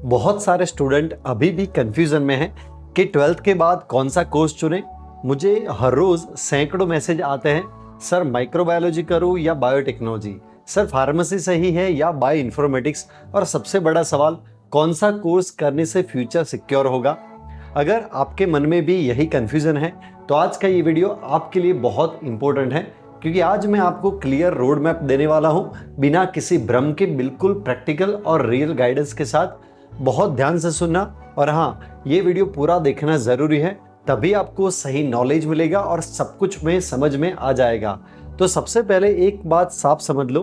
बहुत सारे स्टूडेंट अभी भी कंफ्यूजन में हैं कि 12th के बाद कौन सा कोर्स चुनें। मुझे हर रोज़ सैकड़ों मैसेज आते हैं, सर माइक्रोबायोलॉजी करूं या बायोटेक्नोलॉजी, सर फार्मेसी सही है या बायो इन्फॉर्मेटिक्स, और सबसे बड़ा सवाल कौन सा कोर्स करने से फ्यूचर सिक्योर होगा। अगर आपके मन में भी यही कंफ्यूजन है तो आज का ये वीडियो आपके लिए बहुत इंपॉर्टेंट है, क्योंकि आज मैं आपको क्लियर रोड मैप देने वाला हूँ बिना किसी भ्रम के, बिल्कुल प्रैक्टिकल और रियल गाइडेंस के साथ। बहुत ध्यान से सुनना, और हाँ, ये वीडियो पूरा देखना ज़रूरी है, तभी आपको सही नॉलेज मिलेगा और सब कुछ में समझ में आ जाएगा। तो सबसे पहले एक बात साफ समझ लो,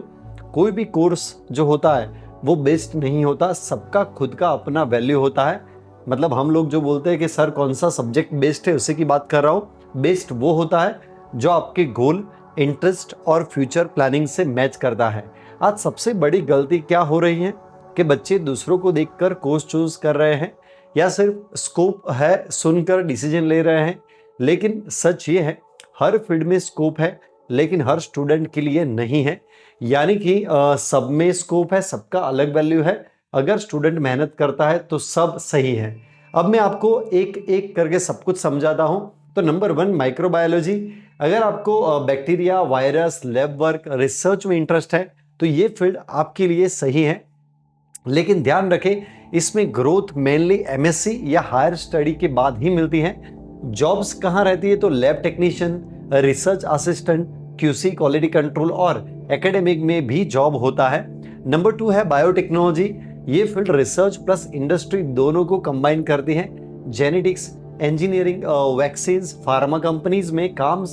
कोई भी कोर्स जो होता है वो बेस्ट नहीं होता, सबका खुद का अपना वैल्यू होता है। मतलब हम लोग जो बोलते हैं कि सर कौन सा सब्जेक्ट बेस्ट है, उसी की बात कर रहा हूँ। बेस्ट वो होता है जो आपके गोल, इंटरेस्ट और फ्यूचर प्लानिंग से मैच करता है। आज सबसे बड़ी गलती क्या हो रही है कि बच्चे दूसरों को देखकर कोर्स चूज कर रहे हैं या सिर्फ स्कोप है सुनकर डिसीजन ले रहे हैं। लेकिन सच ये है, हर फील्ड में स्कोप है लेकिन हर स्टूडेंट के लिए नहीं है। यानी कि सब में स्कोप है, सबका अलग वैल्यू है। अगर स्टूडेंट मेहनत करता है तो सब सही है। अब मैं आपको एक एक करके सब कुछ समझाता हूँ। तो नंबर 1, माइक्रोबायोलॉजी। अगर आपको bacteria, virus, lab work, research में इंटरेस्ट है तो ये फील्ड आपके लिए सही है। लेकिन ध्यान रखें, इसमें ग्रोथ मेनली एमएससी या हायर स्टडी के बाद ही मिलती है। जॉब्स कहाँ रहती है तो lab technician, research assistant, QC quality control और एकेडमिक में भी जॉब होता है। नंबर 2 है बायोटेक्नोलॉजी। ये फील्ड रिसर्च प्लस इंडस्ट्री दोनों को कंबाइन करती है। Genetics, engineering, vaccines, pharma companies में काम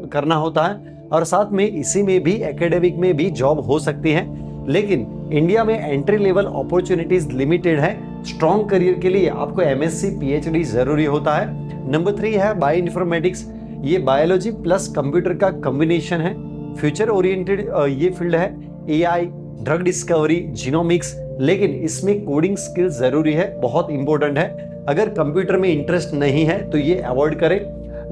करना होता है, और साथ में इसी में भी एकेडमिक में भी जॉब हो सकती है। लेकिन इंडिया में एंट्री लेवल अपॉर्चुनिटीज लिमिटेड है। स्ट्रॉन्ग करियर के लिए आपको एमएससी, पीएचडी जरूरी होता है। नंबर 3 है बायो इन्फॉर्मेटिक्स। ये बायोलॉजी प्लस कंप्यूटर का कॉम्बिनेशन है। फ्यूचर ओरिएंटेड ये फील्ड है। एआई, ड्रग डिस्कवरी, जीनोमिक्स, लेकिन इसमें कोडिंग स्किल्स जरूरी है, बहुत इंपॉर्टेंट है। अगर कंप्यूटर में इंटरेस्ट नहीं है तो ये अवॉइड करें।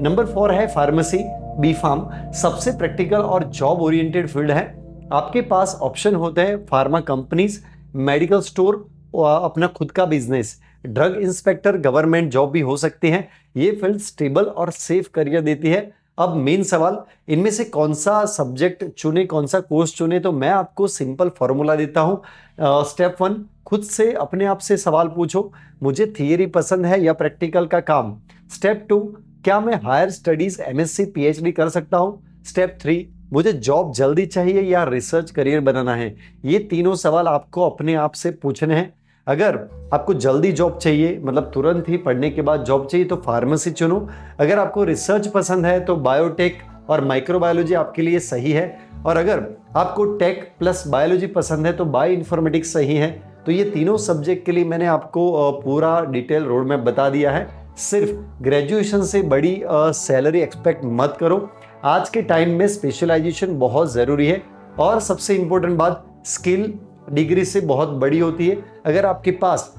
नंबर 4 है फार्मेसी, बी फार्म। सबसे प्रैक्टिकल और जॉब ओरिएंटेड फील्ड है। आपके पास ऑप्शन होते हैं फार्मा कंपनीज, मेडिकल स्टोर, अपना खुद का business, drug inspector, government job भी हो सकती है। ये फील्ड स्टेबल और सेफ करियर देती है। अब मेन सवाल, इनमें से कौन सा सब्जेक्ट चुने, कौन सा कोर्स चुने, तो मैं आपको सिंपल फॉर्मूला देता हूँ। स्टेप 1, खुद से अपने आप से सवाल पूछो, मुझे थियरी पसंद है या प्रैक्टिकल का काम। स्टेप 2, क्या मैं हायर स्टडीज एमएससी पीएचडी कर सकता हूँ। स्टेप 3, मुझे जॉब जल्दी चाहिए या रिसर्च करियर बनाना है। ये तीनों सवाल आपको अपने आप से पूछने हैं। अगर आपको जल्दी जॉब चाहिए, मतलब तुरंत ही पढ़ने के बाद जॉब चाहिए, तो फार्मेसी चुनो। अगर आपको रिसर्च पसंद है तो बायोटेक और माइक्रोबायोलॉजी आपके लिए सही है। और अगर आपको टेक प्लस बायोलॉजी पसंद है तो बायो इन्फॉर्मेटिक्स सही है। तो ये तीनों सब्जेक्ट के लिए मैंने आपको पूरा डिटेल रोड मैप बता दिया है। सिर्फ ग्रेजुएशन से बड़ी सैलरी एक्सपेक्ट मत करो। आज के टाइम में स्पेशलाइजेशन बहुत ज़रूरी है, और सबसे इंपॉर्टेंट बात, स्किल डिग्री से बहुत बड़ी होती है। अगर आपके पास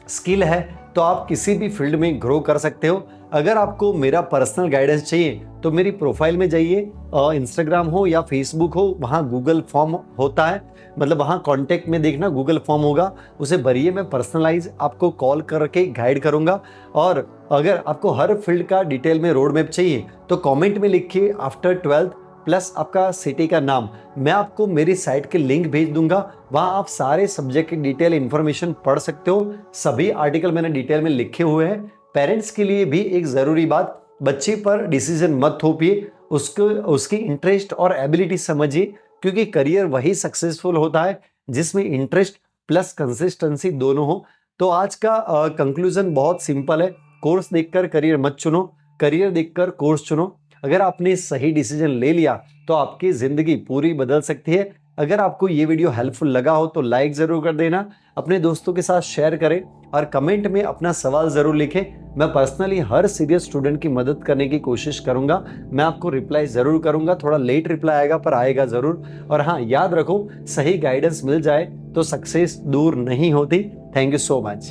स्किल है तो आप किसी भी फील्ड में ग्रो कर सकते हो। अगर आपको मेरा पर्सनल गाइडेंस चाहिए तो मेरी प्रोफाइल में जाइए, इंस्टाग्राम हो या फेसबुक हो, वहाँ गूगल फॉर्म होता है, मतलब वहाँ कॉन्टैक्ट में देखना गूगल फॉर्म होगा, उसे भरिए। मैं पर्सनलाइज आपको कॉल करके गाइड करूँगा। और अगर आपको हर फील्ड का डिटेल में रोड मैप चाहिए तो कमेंट में लिखिए आफ्टर 12th प्लस आपका सिटी का नाम। मैं आपको मेरी साइट के लिंक भेज दूंगा, वहाँ आप सारे सब्जेक्ट की डिटेल इन्फॉर्मेशन पढ़ सकते हो। सभी आर्टिकल मैंने डिटेल में लिखे हुए हैं। पेरेंट्स के लिए भी एक ज़रूरी बात, बच्चे पर डिसीजन मत थोपिए, उसकी इंटरेस्ट और एबिलिटी समझिए, क्योंकि करियर वही सक्सेसफुल होता है जिसमें इंटरेस्ट प्लस कंसिस्टेंसी दोनों हो। तो आज का कंक्लूजन बहुत सिंपल है, कोर्स देखकर करियर मत चुनो, करियर देखकर कोर्स चुनो। अगर आपने सही डिसीजन ले लिया तो आपकी ज़िंदगी पूरी बदल सकती है। अगर आपको ये वीडियो हेल्पफुल लगा हो तो लाइक ज़रूर कर देना, अपने दोस्तों के साथ शेयर करें और कमेंट में अपना सवाल ज़रूर लिखें। मैं पर्सनली हर सीरियस स्टूडेंट की मदद करने की कोशिश करूंगा। मैं आपको रिप्लाई ज़रूर करूंगा, थोड़ा लेट रिप्लाई आएगा पर आएगा ज़रूर। और हाँ, याद रखो, सही गाइडेंस मिल जाए तो सक्सेस दूर नहीं होती। Thank you so much.